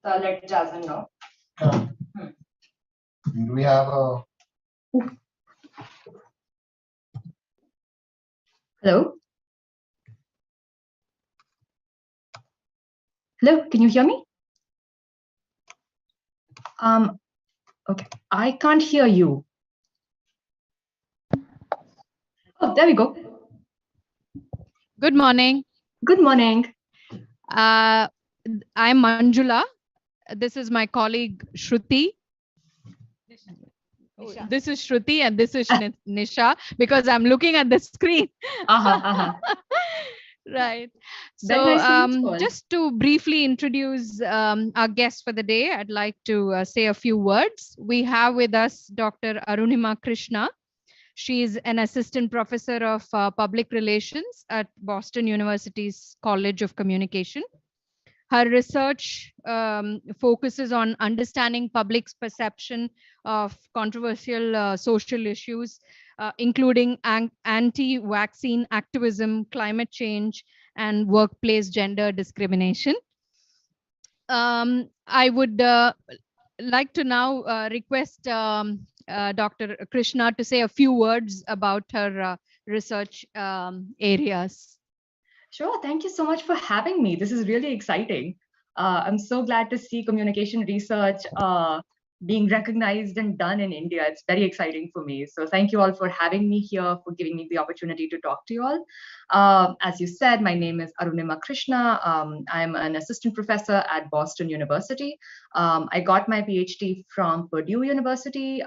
So I'll let Jasmine know. Do we have a... Hello? Hello, can you hear me? Okay, I can't hear you. Oh, there we go. Good morning. Good morning. I'm Manjula. This is my colleague Shruti. This is Shruti and this is Nisha, because I'm looking at the screen. Right. So Nice just to briefly introduce our guest for the day, I'd like to say a few words. We have with us Dr. Arun Makrishna. She is an assistant professor of public relations at Boston University's College of Communication. Her research focuses on understanding public's perception of controversial social issues, including anti-vaccine activism, climate change, and workplace gender discrimination. I would like to now request Dr. Krishna to say a few words about her research areas. Sure, thank you so much for having me. This is really exciting. I'm so glad to see communication research being recognized and done in India. It's very exciting for me. So thank you all for having me here, for giving me the opportunity to talk to you all. As you said, my name is Arun Makrishna. I'm an assistant professor at Boston University. I got my PhD from Purdue University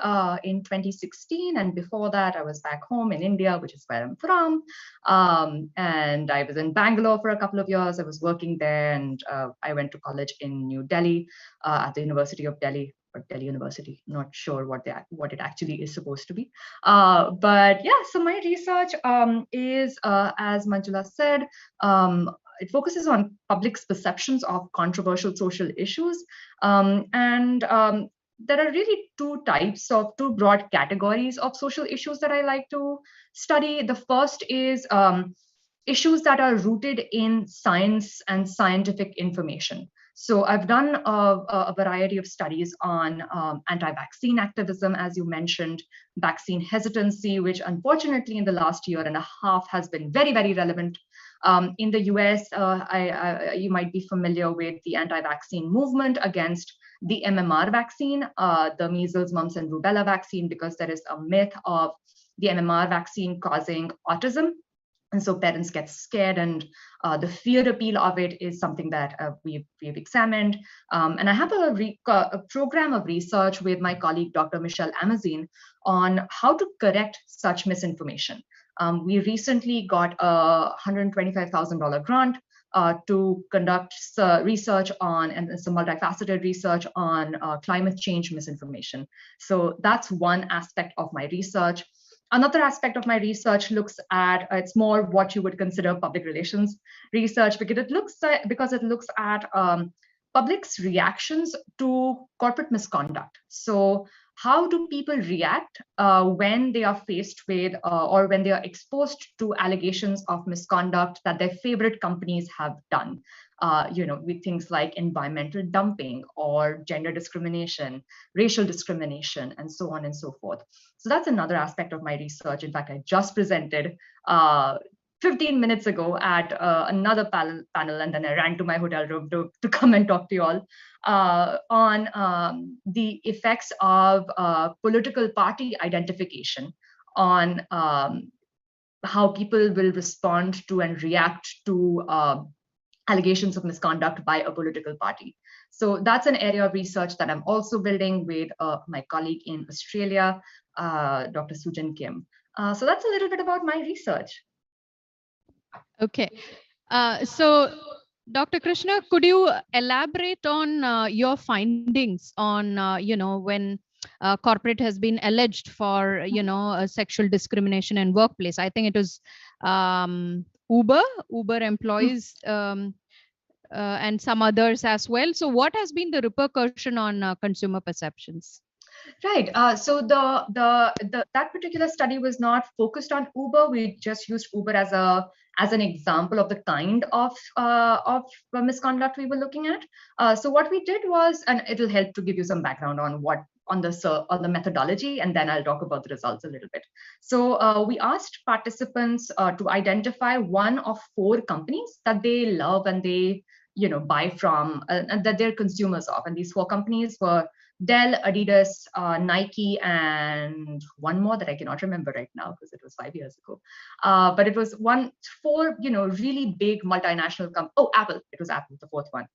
in 2016. And before that, I was back home in India, which is where I'm from. And I was in Bangalore for a couple of years. I was working there, and I went to college in New Delhi at the University of Delhi, or Delhi University. Not sure what it actually is supposed to be. But yeah, so my research is, as Manjula said, it focuses on public's perceptions of controversial social issues. There are really two broad categories of social issues that I like to study. The first is issues that are rooted in science and scientific information. So I've done a variety of studies on anti-vaccine activism, as you mentioned, vaccine hesitancy, which unfortunately in the last year and a half has been very, very relevant. In the US, you might be familiar with the anti-vaccine movement against the MMR vaccine, the measles, mumps, and rubella vaccine, because there is a myth of the MMR vaccine causing autism. And so parents get scared, and the fear appeal of it is something that we've examined. And I have a program of research with my colleague, Dr. Michelle Amazine, on how to correct such misinformation. We recently got a $125,000 grant to conduct research on, and some multifaceted research on climate change misinformation. So that's one aspect of my research. Another aspect of my research looks at, it's more what you would consider public relations research, because it looks at public's reactions to corporate misconduct. So how do people react when they are faced with or when they are exposed to allegations of misconduct that their favorite companies have done? With things like environmental dumping or gender discrimination, racial discrimination, and so on and so forth. So that's another aspect of my research. In fact, I just presented 15 minutes ago at another panel, and then I ran to my hotel room to come and talk to you all on the effects of political party identification on how people will respond to and react to allegations of misconduct by a political party. So that's an area of research that I'm also building with my colleague in Australia, Dr. Sujan Kim. So that's a little bit about my research. Okay. So Dr. Krishna, could you elaborate on your findings on, when corporate has been alleged for, sexual discrimination in workplace? I think it was Uber employees and some others as well. So what has been the repercussion on consumer perceptions? Right. So that particular study was not focused on Uber. We just used Uber as an example of the kind of misconduct we were looking at. So what we did was, and it'll help to give you some background on what on the methodology, and then I'll talk about the results a little bit. So we asked participants to identify one of four companies that they love and they buy from and that they're consumers of, and these four companies were Dell, Adidas, Nike, and one more that I cannot remember right now because it was 5 years ago. But it was four, really big multinational companies. Oh, Apple. It was Apple, the fourth one.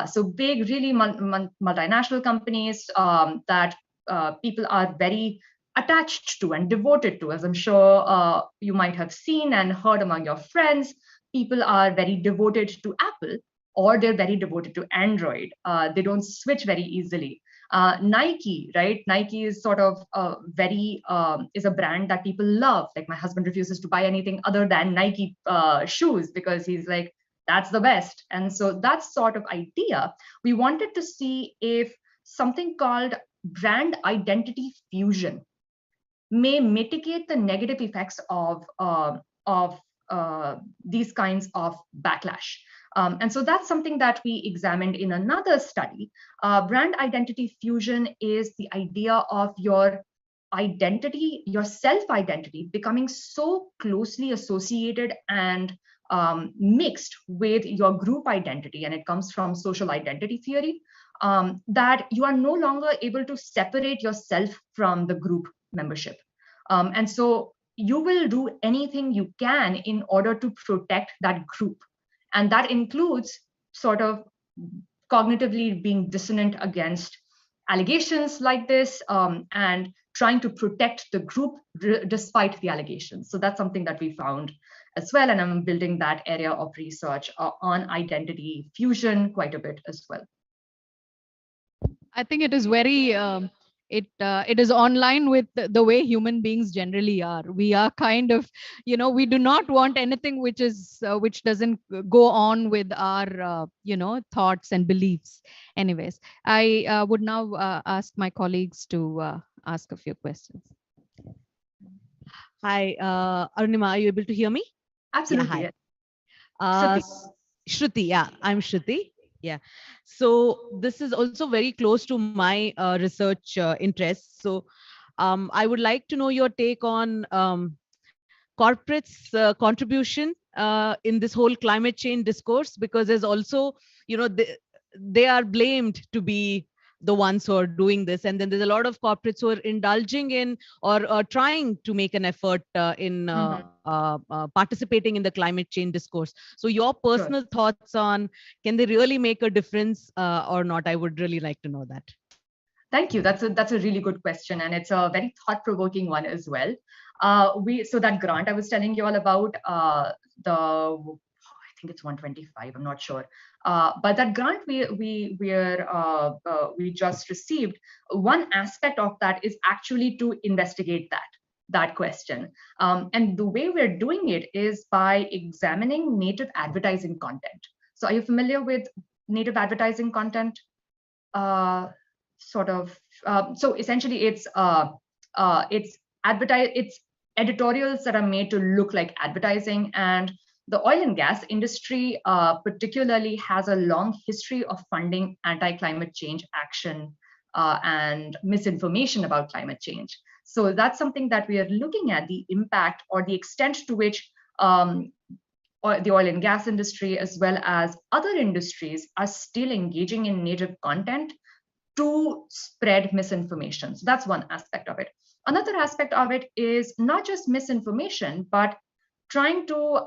So big, really multinational companies that people are very attached to and devoted to, as I'm sure you might have seen and heard among your friends. People are very devoted to Apple, or they're very devoted to Android. They don't switch very easily. Nike, right? Nike is sort of is a brand that people love. Like my husband refuses to buy anything other than Nike shoes because he's like, that's the best. And so that sort of idea, we wanted to see if something called brand identity fusion may mitigate the negative effects of these kinds of backlash. And so that's something that we examined in another study. Brand identity fusion is the idea of your identity, your self-identity becoming so closely associated and mixed with your group identity, and it comes from social identity theory, that you are no longer able to separate yourself from the group membership. And so you will do anything you can in order to protect that group. And that includes sort of cognitively being dissonant against allegations like this, and trying to protect the group despite the allegations. So that's something that we found as well. And I'm building that area of research on identity fusion quite a bit as well. I think it is very it is online with the way human beings generally are. We are kind of, we do not want anything which doesn't go on with our thoughts and beliefs. Anyways, I would now ask my colleagues to ask a few questions. Hi, Arunima, are you able to hear me? Absolutely. Yeah, hi. Shruti, yeah, I'm Shruti. Yeah, so this is also very close to my research interests. So I would like to know your take on corporates' contribution in this whole climate change discourse, because there's also, they are blamed to be the ones who are doing this, and then there's a lot of corporates who are indulging in or trying to make an effort in participating in the climate change discourse. So your personal thoughts on, can they really make a difference or not? I would really like to know that. Thank you. That's a really good question, and it's a very thought-provoking one as well. So that grant I was telling you all about, I think it's 125. I'm not sure, but that grant we just received. One aspect of that is actually to investigate that question, and the way we're doing it is by examining native advertising content. So, are you familiar with native advertising content? So essentially it's editorials that are made to look like advertising, and the oil and gas industry particularly has a long history of funding anti-climate change action and misinformation about climate change. So that's something that we are looking at, the impact or the extent to which the oil and gas industry, as well as other industries, are still engaging in native content to spread misinformation. So that's one aspect of it. Another aspect of it is not just misinformation, but trying to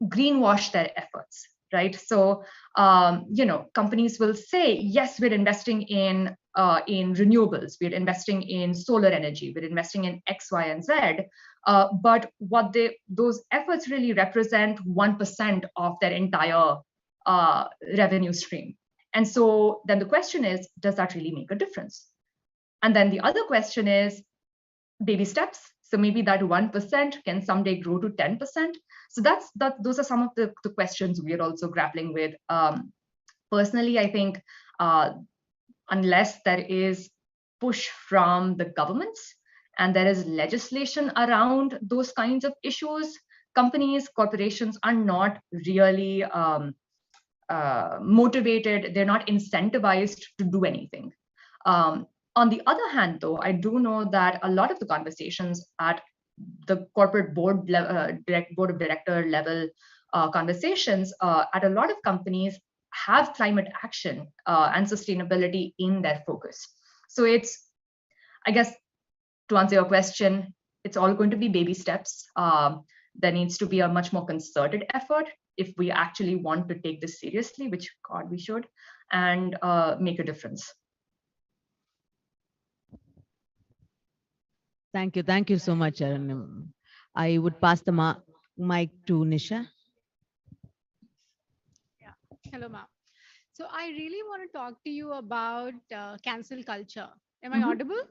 greenwash their efforts, right? So, companies will say, yes, we're investing in renewables, we're investing in solar energy, we're investing in X, Y, and Z. But what those efforts really represent 1% of their entire revenue stream. And so then the question is, does that really make a difference? And then the other question is baby steps. So maybe that 1% can someday grow to 10%. So those are some of the questions we are also grappling with. Personally, I think unless there is push from the governments and there is legislation around those kinds of issues, companies, corporations are not really motivated, they're not incentivized to do anything. On the other hand, though, I do know that a lot of the conversations at the corporate board board of director level conversations at a lot of companies have climate action and sustainability in their focus. So it's, I guess, to answer your question, it's all going to be baby steps. There needs to be a much more concerted effort if we actually want to take this seriously, which God we should, and make a difference. Thank you. Thank you so much, Arun. I would pass the mic to Nisha. Yeah. Hello, ma'am. So I really want to talk to you about cancel culture. Am I audible?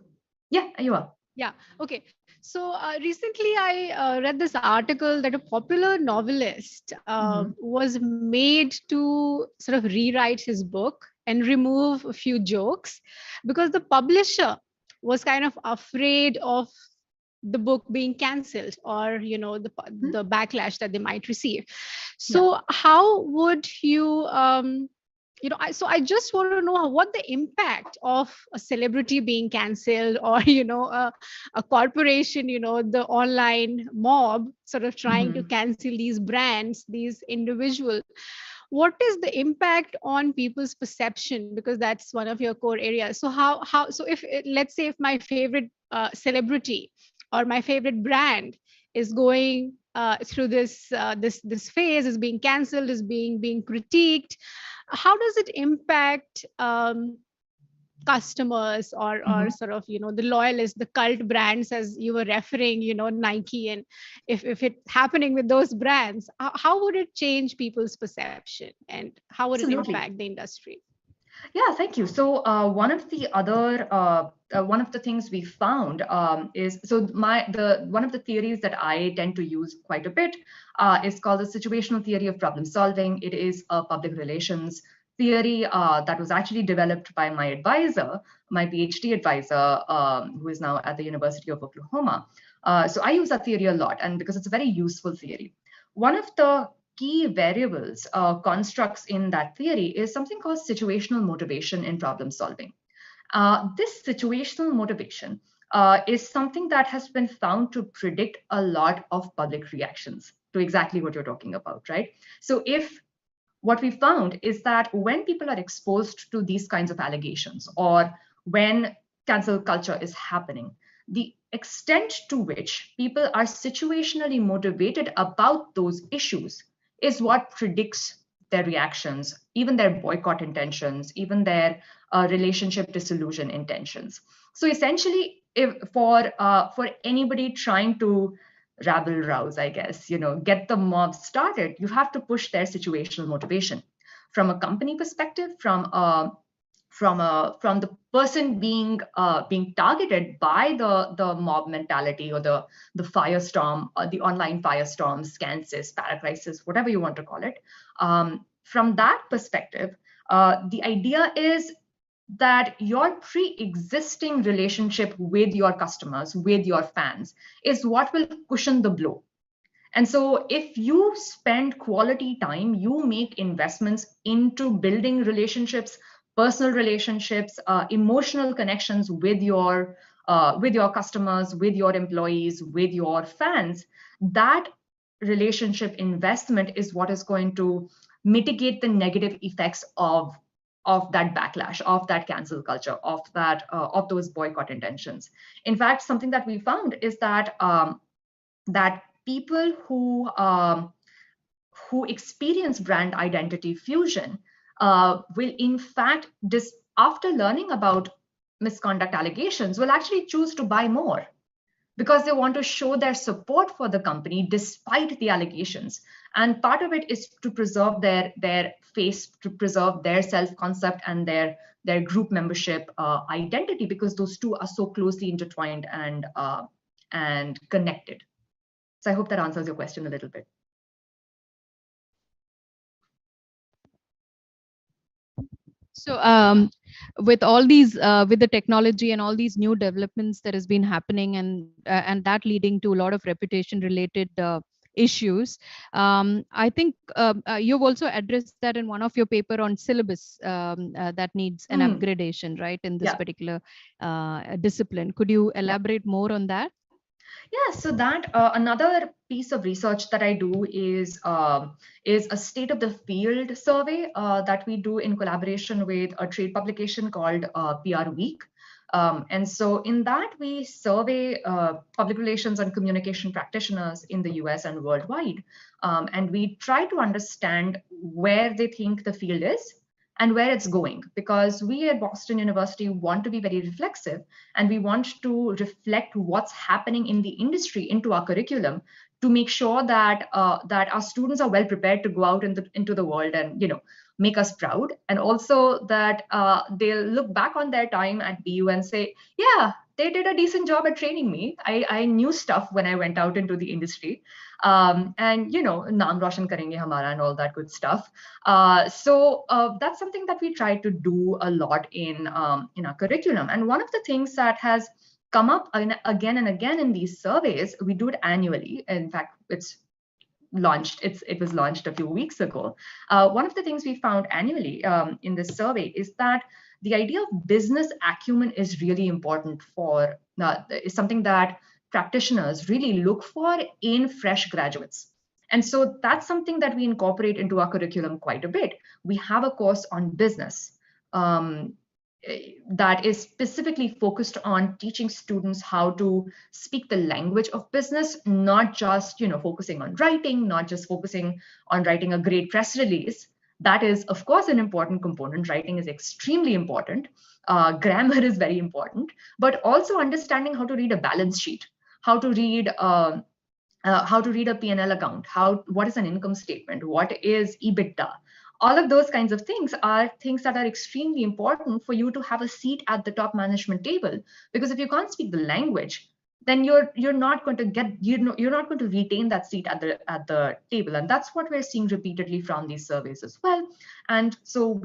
Yeah, you are. Yeah. Okay. So recently I read this article that a popular novelist was made to sort of rewrite his book and remove a few jokes because the publisher was kind of afraid of the book being cancelled, or the backlash that they might receive. So how would you I just want to know what the impact of a celebrity being cancelled, or a corporation, the online mob sort of trying to cancel these brands, these individuals. What is the impact on people's perception, because that's one of your core areas. So so if let's say if my favorite celebrity or my favorite brand is going through this phase, is being cancelled, is being critiqued, how does it impact customers, or sort of the loyalists, the cult brands, as you were referring, Nike, and if it's happening with those brands, how would it change people's perception, and how would it impact the industry? Yeah, thank you. So one of the things we found is, so one of the theories that I tend to use quite a bit is called the situational theory of problem solving. It is a public relations theory that was actually developed by my advisor, my PhD advisor, who is now at the University of Oklahoma. So I use that theory a lot, and because it's a very useful theory. One of the key variables, constructs in that theory is something called situational motivation in problem solving. This situational motivation is something that has been found to predict a lot of public reactions to exactly what you're talking about, right? So if what we found is that when people are exposed to these kinds of allegations, or when cancel culture is happening, the extent to which people are situationally motivated about those issues is what predicts their reactions, even their boycott intentions, even their relationship dissolution intentions. So essentially, if for anybody trying to rabble rouse, I guess, get the mob started, you have to push their situational motivation. From a company perspective, from the person being targeted by the mob mentality, or the firestorm, or the online firestorm, scansis, paracrisis, whatever you want to call it. From that perspective, the idea is that your pre-existing relationship with your customers, with your fans, is what will cushion the blow. And so if you spend quality time, you make investments into building relationships, personal relationships, emotional connections with your customers, with your employees, with your fans, that relationship investment is what is going to mitigate the negative effects of that backlash, of that cancel culture, of those boycott intentions. In fact, something that we found is that that people who experience brand identity fusion will, in fact, after learning about misconduct allegations, will actually choose to buy more, because they want to show their support for the company despite the allegations. And part of it is to preserve their face, to preserve their self-concept and their group membership identity, because those two are so closely intertwined and connected. So I hope that answers your question a little bit. So, with all these, with the technology and all these new developments that has been happening, and that leading to a lot of reputation-related issues, I think you've also addressed that in one of your paper on syllabus that needs an upgradation, right, in this Yeah. particular discipline. Could you elaborate more on that? Yeah, so that another piece of research that I do is a state of the field survey that we do in collaboration with a trade publication called PR Week. And so in that, we survey public relations and communication practitioners in the US and worldwide. And we try to understand where they think the field is and where it's going, because we at Boston University want to be very reflexive, and we want to reflect what's happening in the industry into our curriculum to make sure that that our students are well prepared to go out into the world and make us proud, and also that they'll look back on their time at BU and say, yeah, they did a decent job at training me. I knew stuff when I went out into the industry, and naam roshan karenge hamara and all that good stuff. So that's something that we try to do a lot in our curriculum. And one of the things that has come up again and again in these surveys, we do it annually. In fact, it was launched a few weeks ago. One of the things we found annually in this survey is that the idea of business acumen is really important is something that practitioners really look for in fresh graduates. And so that's something that we incorporate into our curriculum quite a bit. We have a course on business that is specifically focused on teaching students how to speak the language of business, not just focusing on writing, not just focusing on writing a great press release. That is, of course, an important component. Writing is extremely important. Grammar is very important, but also understanding how to read a balance sheet, how to read a P&L account, what is an income statement, what is EBITDA. All of those kinds of things are things that are extremely important for you to have a seat at the top management table. Because if you can't speak the language, then you're not going to retain that seat at the table. And that's what we're seeing repeatedly from these surveys as well. And so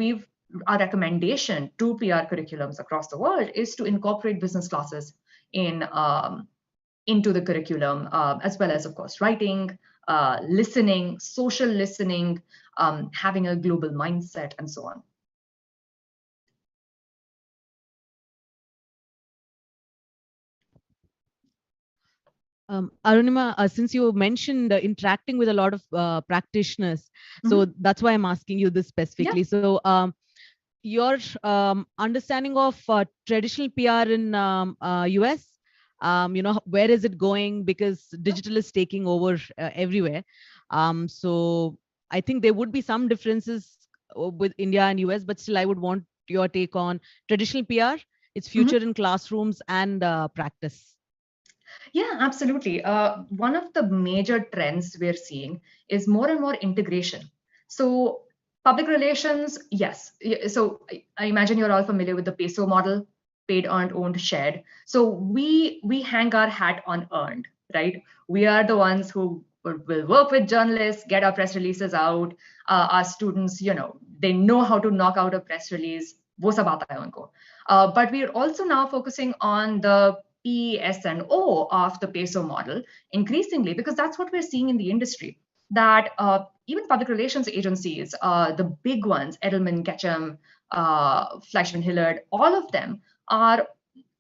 our recommendation to PR curriculums across the world is to incorporate business classes into the curriculum, as well as, of course, writing, listening, social listening, having a global mindset, and so on. Arunima, since you mentioned interacting with a lot of practitioners, so that's why I'm asking you this specifically. Yeah. So your understanding of traditional PR in US, where is it going? Because digital is taking over everywhere. So I think there would be some differences with India and US, but still I would want your take on traditional PR, its future in classrooms and practice. Yeah, absolutely. One of the major trends we're seeing is more and more integration. So public relations, yes. So I imagine you're all familiar with the peso model, paid, earned, owned, shared. So we hang our hat on earned, right? We are the ones who will work with journalists, get our press releases out. Our students, they know how to knock out a press release. वो सब आता है उनको. But we are also now focusing on the P, S, and O of the peso model increasingly, because that's what we're seeing in the industry. That even public relations agencies, the big ones, Edelman, Ketchum, Fleischman Hillard, all of them are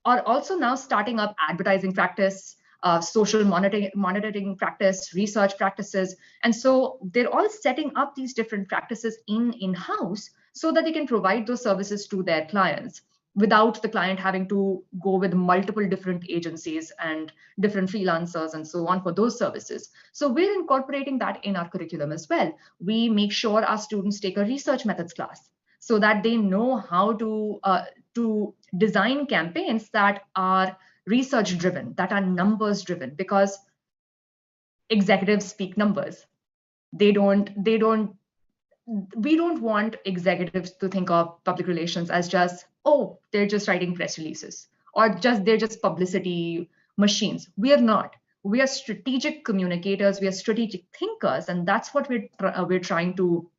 also now starting up advertising practice, social monitoring practice, research practices. And so they're all setting up these different practices in-house so that they can provide those services to their clients without the client having to go with multiple different agencies and different freelancers and so on for those services. So we're incorporating that in our curriculum as well. We make sure our students take a research methods class so that they know how to design campaigns that are research driven, that are numbers driven, because executives speak numbers. We don't want executives to think of public relations as just, oh, they're just writing press releases, or they're just publicity machines. We are not. We are strategic communicators. We are strategic thinkers, and that's what we're trying to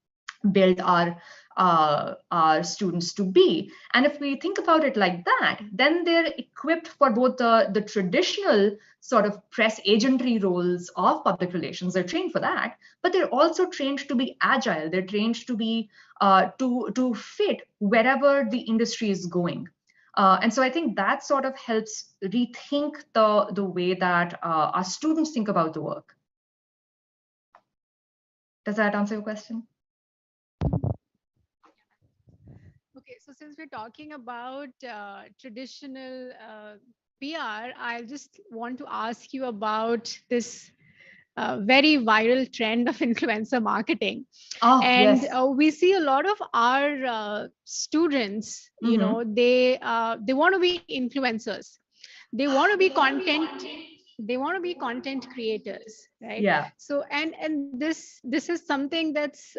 build our our students to be. And if we think about it like that, then they're equipped for both the traditional sort of press agentry roles of public relations. They're trained for that, but they're also trained to be agile. They're trained to be to fit wherever the industry is going. And so I think that sort of helps rethink the way that our students think about the work. Does that answer your question? Okay, so since we're talking about traditional PR, I just want to ask you about this very viral trend of influencer marketing. Oh, And yes. we see a lot of our students, you know, they want to be influencers. They want to be content creators, right? Yeah. So and this is something that's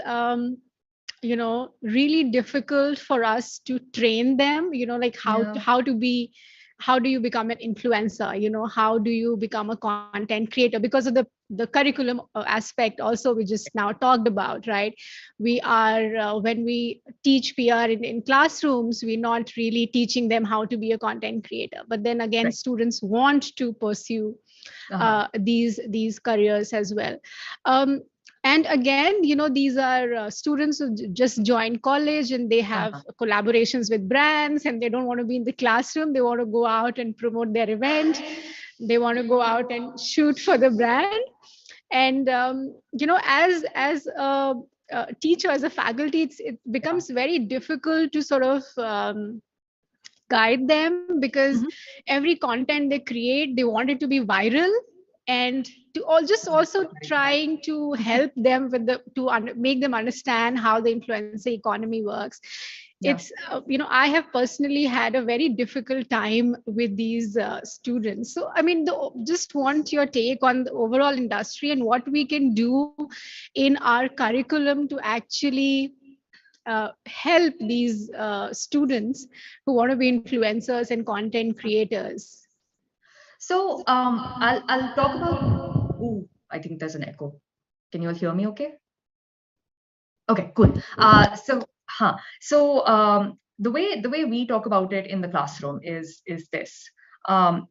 you know, really difficult for us to train them, you know, like Yeah. how to be, how do you become an influencer, you know, how do you become a content creator, because of the curriculum aspect also we just now talked about, right? We are when we teach PR in classrooms, we're not really teaching them how to be a content creator, but then again, Right. students want to pursue these careers as well. And again, you know, these are students who just joined college and they have collaborations with brands, and they don't want to be in the classroom. They want to go out and promote their event. They want to go out and shoot for the brand. And you know, as a teacher, as a faculty, it becomes very difficult to sort of guide them, because every content they create, they want it to be viral, and to all just also trying to help them with the make them understand how the influencer economy works. It's you know, I have personally had a very difficult time with these students. So I mean, just want your take on the overall industry and what we can do in our curriculum to actually help these students who want to be influencers and content creators. So I'll talk about. Oh, I think there's an echo. Can you all hear me? Okay. Okay, cool. The way we talk about it in the classroom is this.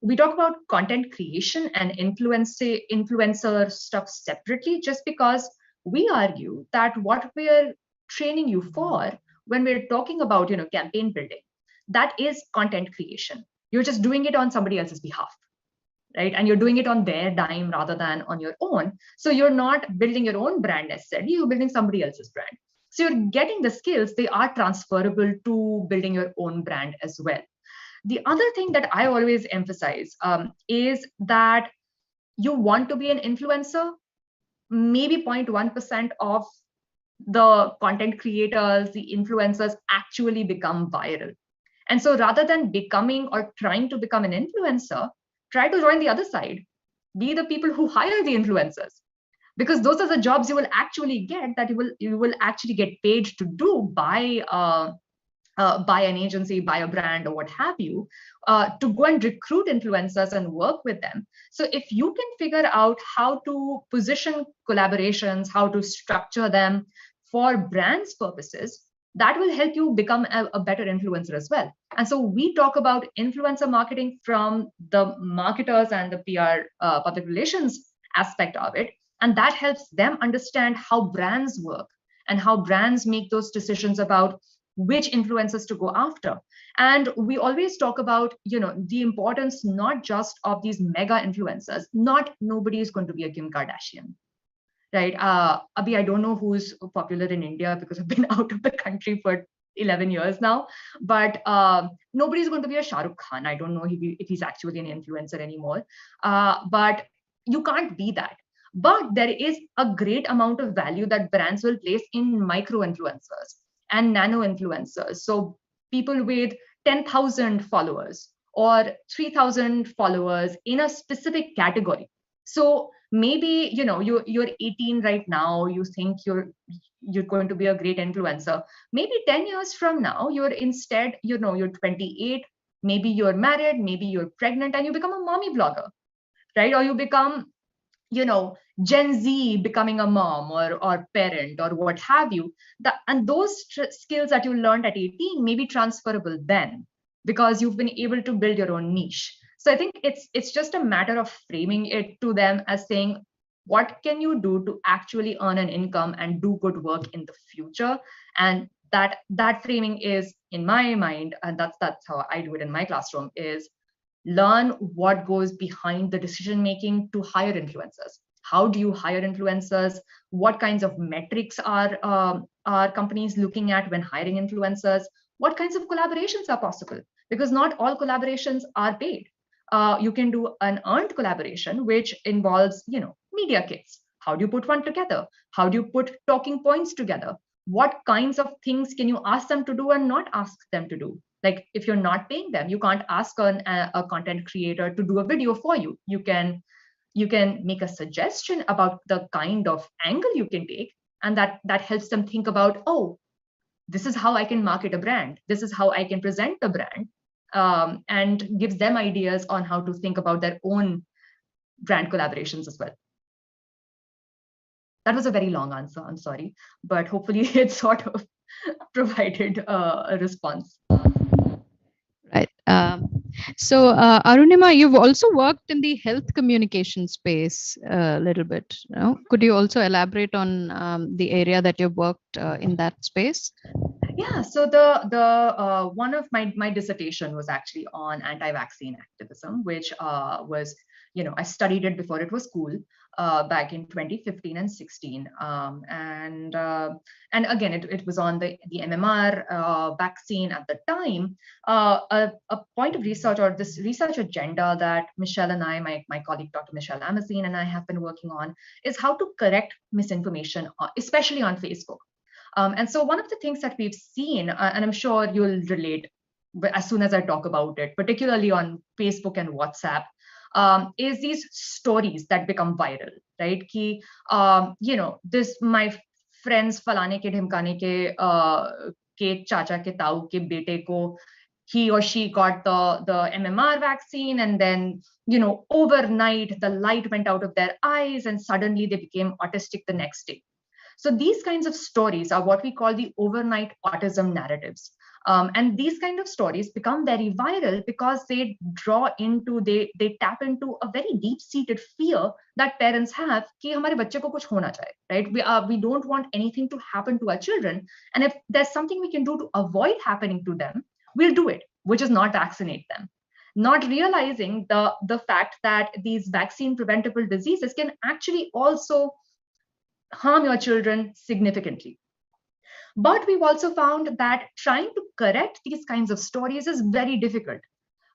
We talk about content creation and influencer stuff separately, just because we argue that what we're training you for when we're talking about, you know, campaign building, that is content creation. You're just doing it on somebody else's behalf, right? And you're doing it on their dime rather than on your own. So you're not building your own brand necessarily, you're building somebody else's brand. So you're getting the skills, they are transferable to building your own brand as well. The other thing that I always emphasize is that you want to be an influencer, maybe 0.1% of the content creators, the influencers actually become viral. And so rather than becoming or trying to become an influencer, try to join the other side. Be the people who hire the influencers, because those are the jobs you will actually get, that you will actually get paid to do by an agency, by a brand, or what have you, to go and recruit influencers and work with them. So if you can figure out how to position collaborations, how to structure them for brands purposes, that will help you become a better influencer as well. And so we talk about influencer marketing from the marketers and the PR, public relations aspect of it. And that helps them understand how brands work and how brands make those decisions about which influencers to go after. And we always talk about, you know, the importance not just of these mega influencers. Not nobody is going to be a Kim Kardashian, right? Abhi, I don't know who's popular in India because I've been out of the country for 11 years now, but nobody's going to be a Shah Rukh Khan. I don't know if he's actually an influencer anymore, but you can't be that. But there is a great amount of value that brands will place in micro influencers and nano influencers. So people with 10,000 followers or 3,000 followers in a specific category. So maybe, you know, you're 18 right now, you think you're going to be a great influencer. Maybe 10 years from now, you're instead, you know, you're 28, maybe you're married, maybe you're pregnant, and you become a mommy blogger, right? Or you become, you know, Gen Z becoming a mom or parent or what have you, and those skills that you learned at 18 may be transferable then because you've been able to build your own niche. So I think it's just a matter of framing it to them as saying, what can you do to actually earn an income and do good work in the future? And that framing is, in my mind, and that's how I do it in my classroom, is learn what goes behind the decision making to hire influencers. How do you hire influencers? What kinds of metrics are companies looking at when hiring influencers? What kinds of collaborations are possible? Because not all collaborations are paid. You can do an earned collaboration, which involves, media kits. How do you put one together? How do you put talking points together? What kinds of things can you ask them to do and not ask them to do? Like, if you're not paying them, you can't ask a content creator to do a video for you. You can make a suggestion about the kind of angle you can take, and that helps them think about, oh, this is how I can market a brand, this is how I can present the brand, and gives them ideas on how to think about their own brand collaborations as well. That was a very long answer, I'm sorry, but hopefully it sort of provided a response. Right. So, Arunima, you've also worked in the health communication space a little bit. Could you also elaborate on the area that you've worked in that space? Yeah, so the one of my dissertation was actually on anti-vaccine activism, which was, I studied it before it was cool, back in 2015 and 16, and again it was on the MMR vaccine at the time. A point of research, or this research agenda, that Michelle and I, my colleague Dr. Michelle Amazine and I have been working on, is how to correct misinformation, especially on Facebook. And so one of the things that we've seen, and I'm sure you'll relate as soon as I talk about it, particularly on Facebook and WhatsApp, is these stories that become viral, right? Ki, this, my friends falane ke dhimkane ke chacha ke tau ke bete ko, he or she got the MMR vaccine, and then, overnight the light went out of their eyes and suddenly they became autistic the next day. So these kinds of stories are what we call the overnight autism narratives. And these kind of stories become very viral because they tap into a very deep-seated fear that parents have कि हमारे बच्चे को कुछ होना चाहिए, right? We don't want anything to happen to our children, and if there's something we can do to avoid happening to them, we'll do it, which is not vaccinate them. Not realizing the fact that these vaccine preventable diseases can actually also harm your children significantly. But we've also found that trying to correct these kinds of stories is very difficult,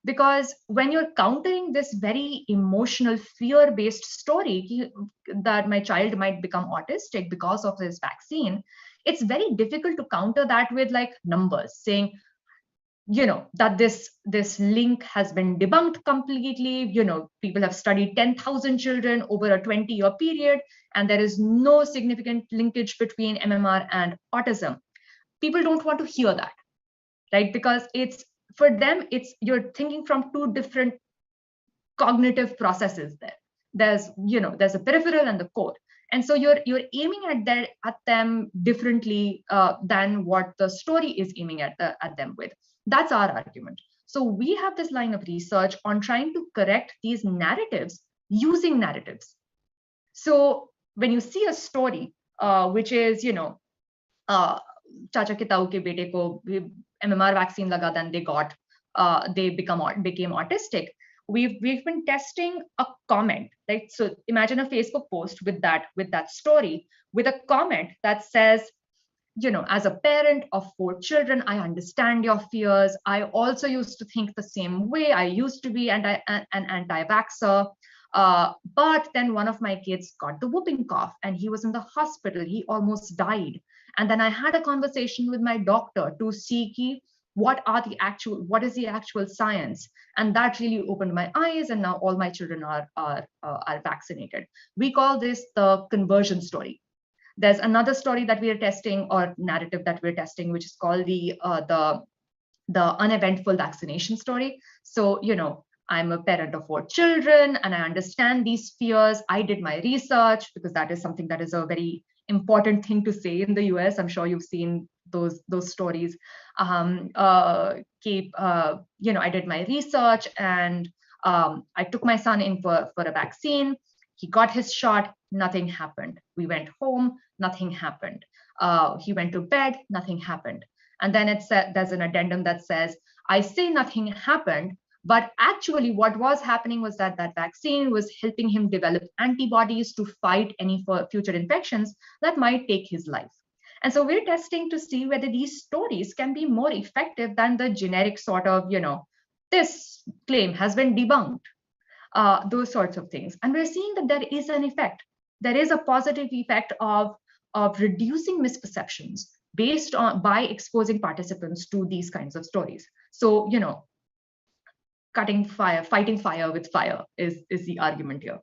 because when you're countering this very emotional, fear-based story that my child might become autistic because of this vaccine, it's very difficult to counter that with like numbers saying, that this link has been debunked completely. People have studied 10,000 children over a 20-year period, and there is no significant linkage between MMR and autism. People don't want to hear that, right? Because for them, you're thinking from two different cognitive processes there. There's a peripheral and the core. And so you're aiming at them differently than what the story is aiming at them with. That's our argument. So we have this line of research on trying to correct these narratives using narratives. So when you see a story, which is, chacha ke tau ke bete ko MMR vaccine laga, then they became autistic. We've been testing a comment, right? So imagine a Facebook post with that story, with a comment that says, as a parent of 4 children, I understand your fears. I also used to think the same way. I used to be an anti-vaxxer. But then one of my kids got the whooping cough and he was in the hospital. He almost died. And then I had a conversation with my doctor to see what is the actual science. And that really opened my eyes. And now all my children are vaccinated. We call this the conversion story. There's another story that we are testing, or narrative that we're testing, which is called the uneventful vaccination story. So, I'm a parent of 4 children, and I understand these fears. I did my research, because that is something that is a very important thing to say in the US. I'm sure you've seen those stories. I did my research, and I took my son in for a vaccine. He got his shot, nothing happened. We went home, nothing happened. He went to bed, nothing happened. And then there's an addendum that says, I say nothing happened, but actually what was happening was that vaccine was helping him develop antibodies to fight any future infections that might take his life. And so we're testing to see whether these stories can be more effective than the generic sort of, this claim has been debunked, those sorts of things. And we're seeing that there is an effect. There is a positive effect of reducing misperceptions by exposing participants to these kinds of stories. So, fighting fire with fire is the argument here.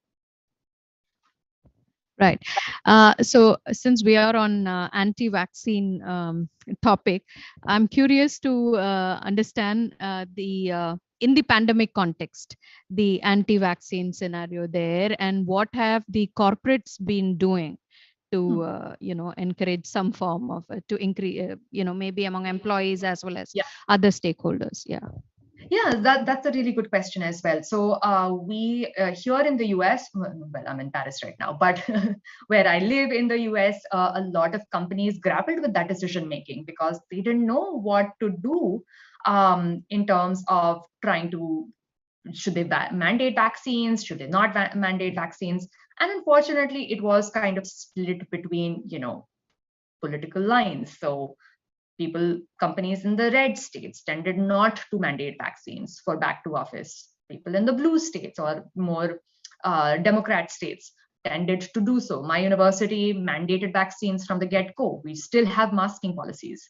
Right. So since we are on anti-vaccine topic, I'm curious to understand in the pandemic context, the anti-vaccine scenario there, and what have the corporates been doing to encourage some form of to increase maybe among employees as well as other stakeholders. Yeah, that's a really good question as well. So we here in the US, well, I'm in Paris right now, but where I live in the US, a lot of companies grappled with that decision making because they didn't know what to do in terms of trying to, should they mandate vaccines, should they not mandate vaccines? And unfortunately, it was kind of split between, political lines. So companies in the red states tended not to mandate vaccines for back to office. People in the blue states or more Democrat states tended to do so. My university mandated vaccines from the get-go. We still have masking policies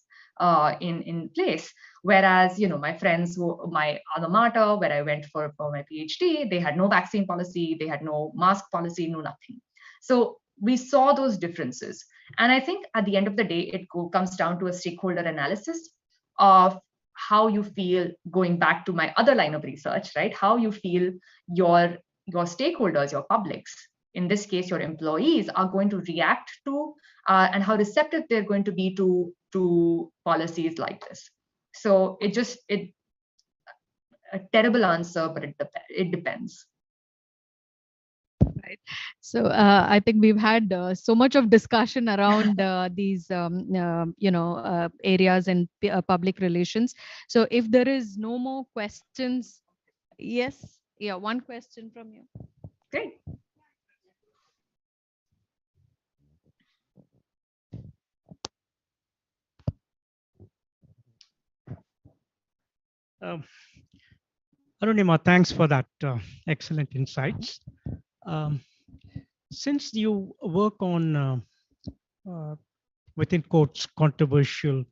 in place. Whereas, my friends, my alma mater, where I went for my PhD, they had no vaccine policy, they had no mask policy, no nothing. So we saw those differences. And I think at the end of the day, it comes down to a stakeholder analysis of how you feel, going back to my other line of research, right? How you feel your stakeholders, your publics, in this case, your employees, are going to react to, and how receptive they're going to be to policies like this. So a terrible answer, but it depends. Right. So I think we've had so much of discussion around these, areas in public relations. So if there is no more questions, yes, one question from you. Great. Arunima, thanks for that excellent insights. Since you work on, within quotes, controversial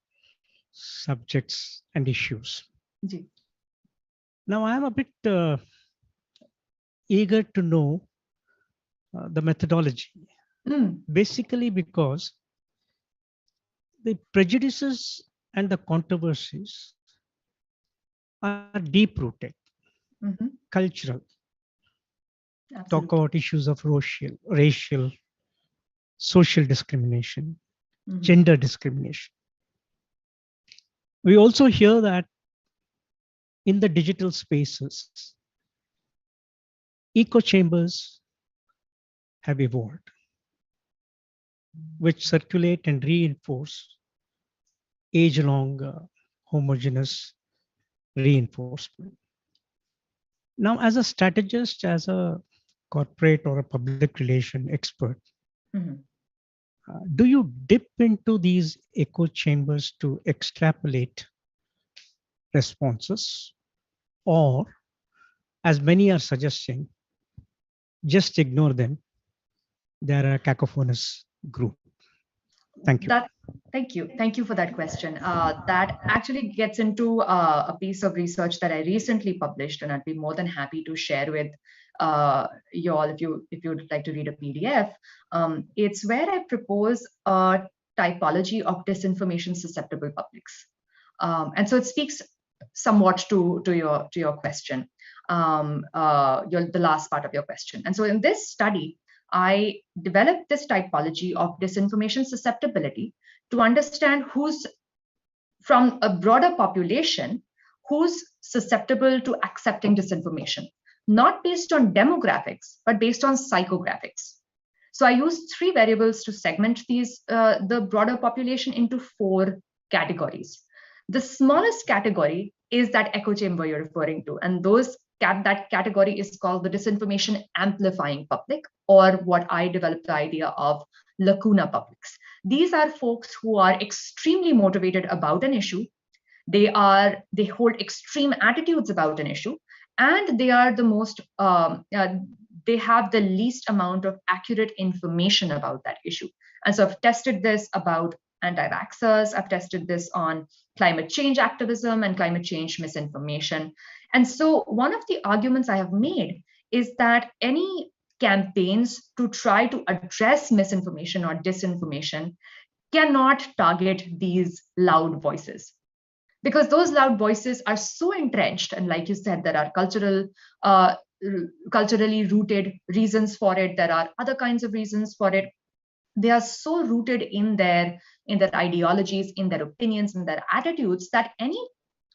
subjects and issues, now I am a bit eager to know the methodology, basically because the prejudices and the controversies are deep-rooted, cultural. Absolutely. Talk about issues of racial, social discrimination, gender discrimination. We also hear that in the digital spaces, echo chambers have evolved, which circulate and reinforce age-long homogeneous reinforcement. Now, as a strategist, as a corporate or a public relation expert, do you dip into these echo chambers to extrapolate responses, or, as many are suggesting, just ignore them? They're a cacophonous group. Thank you. Thank you for that question. That actually gets into a piece of research that I recently published, and I'd be more than happy to share with you all if you'd like to read a PDF. It's where I propose a typology of disinformation susceptible publics, and so it speaks somewhat to your question. the last part of your question. And so in this study, I developed this typology of disinformation susceptibility to understand who's from a broader population who's susceptible to accepting disinformation, not based on demographics, but based on psychographics. So I used 3 variables to segment the broader population into 4 categories. The smallest category is that echo chamber you're referring to, and that category is called the disinformation amplifying public, or what I developed the idea of lacuna publics. These are folks who are extremely motivated about an issue. They hold extreme attitudes about an issue, and they are the most they have the least amount of accurate information about that issue. And so I've tested this about anti-vaxxers, I've tested this on climate change activism and climate change misinformation. And so one of the arguments I have made is that any campaigns to try to address misinformation or disinformation cannot target these loud voices, because those loud voices are so entrenched. And like you said, there are culturally rooted reasons for it. There are other kinds of reasons for it. They are so rooted in their ideologies, in their opinions, in their attitudes, that any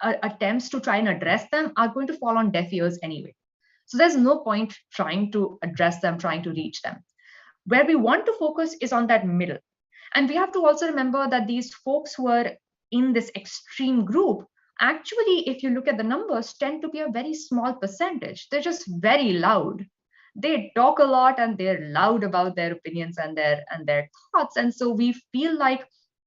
attempts to try and address them are going to fall on deaf ears anyway. So there's no point trying to address them, trying to reach them. Where we want to focus is on that middle. And we have to also remember that these folks who are in this extreme group, actually, if you look at the numbers, tend to be a very small percentage. They're just very loud. They talk a lot and they're loud about their opinions and their thoughts. And so we feel like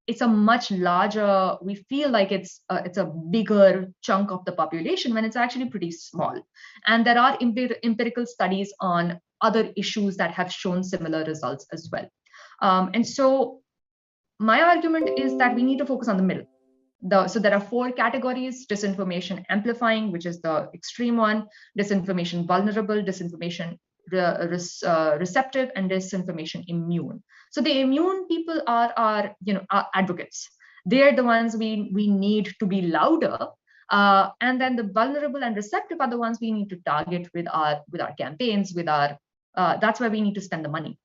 it's a much larger, we feel like it's a bigger chunk of the population when it's actually pretty small. And there are empirical studies on other issues that have shown similar results as well. And so my argument is that we need to focus on the middle. So there are 4 categories: disinformation amplifying, which is the extreme one; disinformation vulnerable; disinformation receptive; and disinformation immune. So the immune people are advocates. They're the ones we need to be louder. And then the vulnerable and receptive are the ones we need to target with our campaigns, that's where we need to spend the money.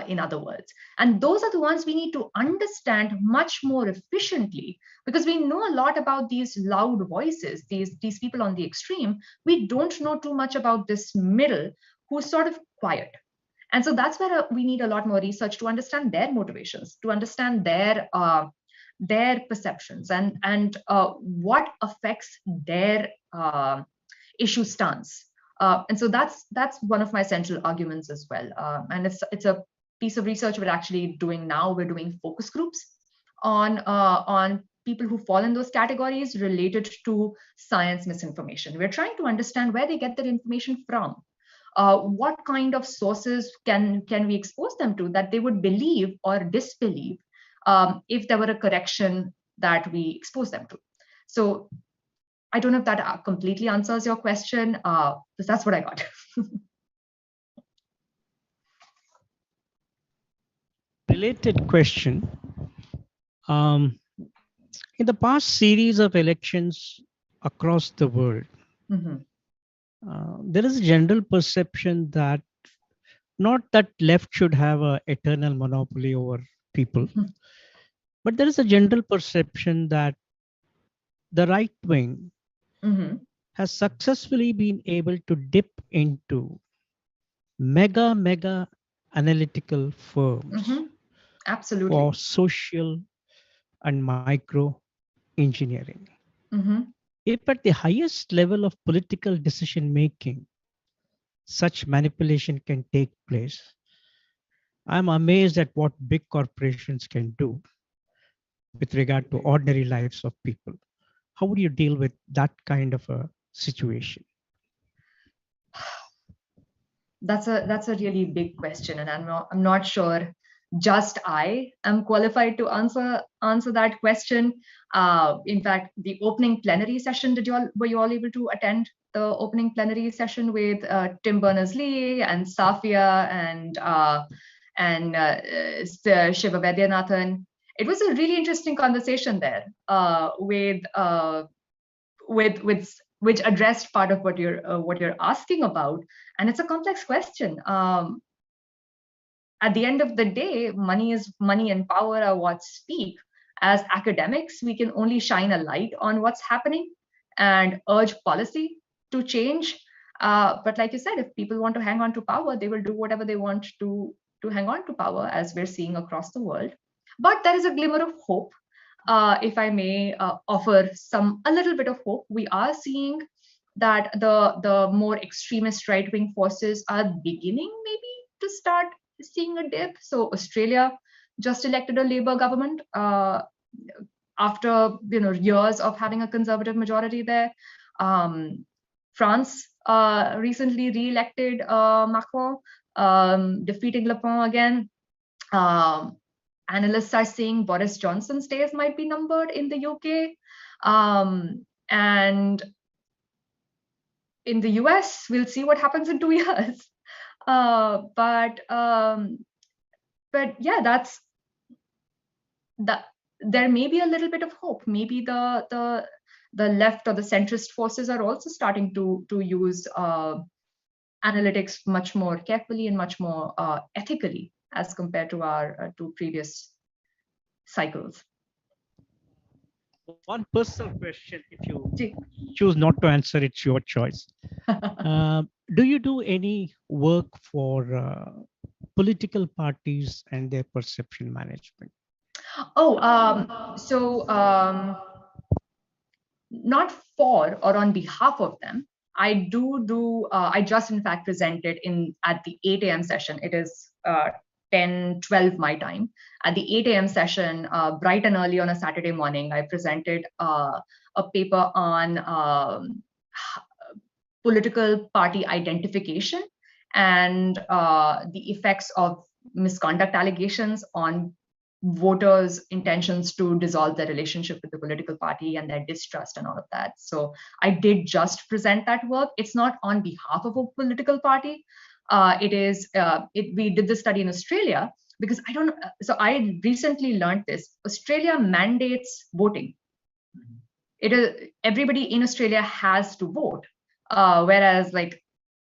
In other words. And those are the ones we need to understand much more efficiently, because we know a lot about these loud voices, these people on the extreme. We don't know too much about this middle, who's sort of quiet. And so that's where we need a lot more research to understand their motivations, to understand their perceptions, and what affects their issue stance. And so that's one of my central arguments as well. And it's a piece of research we're actually doing now. We're doing focus groups on people who fall in those categories related to science misinformation. We're trying to understand where they get their information from. What kind of sources can we expose them to that they would believe or disbelieve if there were a correction that we expose them to. So I don't know if that completely answers your question, because that's what I got. Related question. In the past series of elections across the world, there is a general perception that not that left should have an eternal monopoly over people, but there is a general perception that the right wing has successfully been able to dip into mega analytical firms Absolutely. for social and micro engineering. If at the highest level of political decision making, such manipulation can take place, I'm amazed at what big corporations can do with regard to ordinary lives of people. How would you deal with that kind of a situation? That's a really big question, and I'm not sure just I am qualified to answer that question. In fact, the opening plenary session, were you all able to attend the opening plenary session with Tim Berners-Lee and Safia and Shiva Vaidyanathan? It was a really interesting conversation there with which addressed part of what you're asking about. And it's a complex question. At the end of the day, money and power are what speak. As academics, we can only shine a light on what's happening and urge policy to change. But like you said, if people want to hang on to power, they will do whatever they want to hang on to power, as we're seeing across the world. But there is a glimmer of hope. If I may offer a little bit of hope, we are seeing that the more extremist right-wing forces are beginning maybe to start seeing a dip. So Australia just elected a Labour government after years of having a conservative majority there. France recently re-elected Macron, defeating Le Pen again. Analysts are saying Boris Johnson's days might be numbered in the UK. And in the US, we'll see what happens in 2 years. But yeah, there may be a little bit of hope. Maybe the left or the centrist forces are also starting to use analytics much more carefully and much more ethically as compared to our previous cycles. One personal question, if you choose not to answer, it's your choice. Do you do any work for political parties and their perception management? Not for or on behalf of them. I I just in fact presented at the 8 a.m. session. It is 10:12 my time. At the 8 a.m. session, bright and early on a Saturday morning, I presented a paper on political party identification and the effects of misconduct allegations on voters' intentions to dissolve their relationship with the political party and their distrust and all of that. So I did just present that work. It's not on behalf of a political party. We did this study in Australia because so I recently learned this. Australia mandates voting. Everybody in Australia has to vote. Whereas like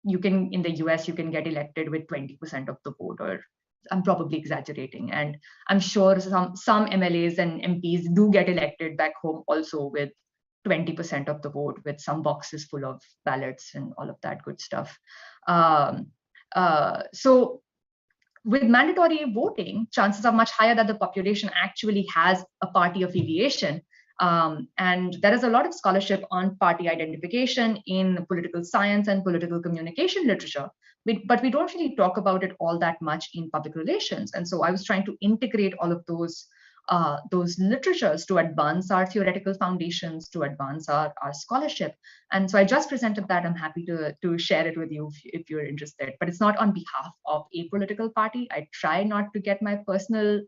in the US, you can get elected with 20% of the vote, or I'm probably exaggerating. And I'm sure some MLAs and MPs do get elected back home also with 20% of the vote, with some boxes full of ballots and all of that good stuff. So with mandatory voting, chances are much higher that the population actually has a party affiliation. And there is a lot of scholarship on party identification in political science and political communication literature, but we don't really talk about it all that much in public relations. And so I was trying to integrate all of those literatures to advance our theoretical foundations, to advance our scholarship. And so I just presented that. I'm happy to share it with you if you're interested, but it's not on behalf of a political party. I try not to get my personal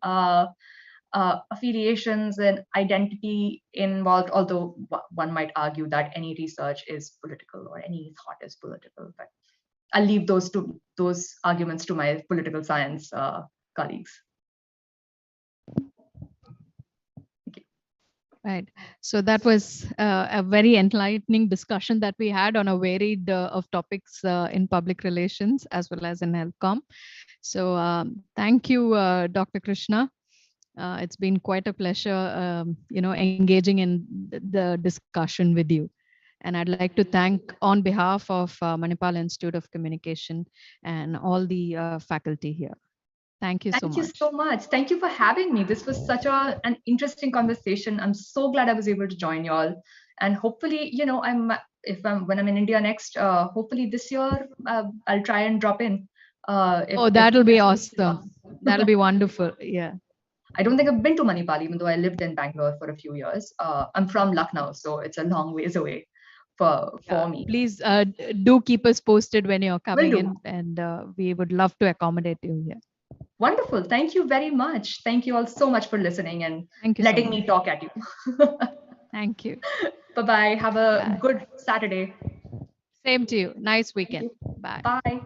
affiliations and identity involved, although one might argue that any research is political or any thought is political, but I'll leave those arguments to my political science colleagues. Thank you. Right. So that was a very enlightening discussion that we had on a varied of topics in public relations as well as in healthcom. So thank you, Dr. Krishna. It's been quite a pleasure, engaging in the discussion with you. And I'd like to thank on behalf of Manipal Institute of Communication and all the faculty here. Thank you so much. Thank you so much. Thank you for having me. This was such an interesting conversation. I'm so glad I was able to join y'all. And hopefully, when I'm in India next, hopefully this year, I'll try and drop in. That'll be awesome. That'll be wonderful. Yeah. I don't think I've been to Manipal, even though I lived in Bangalore for a few years. I'm from Lucknow, so it's a long ways away for me. Please do keep us posted when you're coming in, and we would love to accommodate you here. Wonderful. Thank you very much. Thank you all so much for listening and letting me talk at you. Thank you. Bye-bye. Have a good Saturday. Same to you. Nice weekend. Bye. Bye.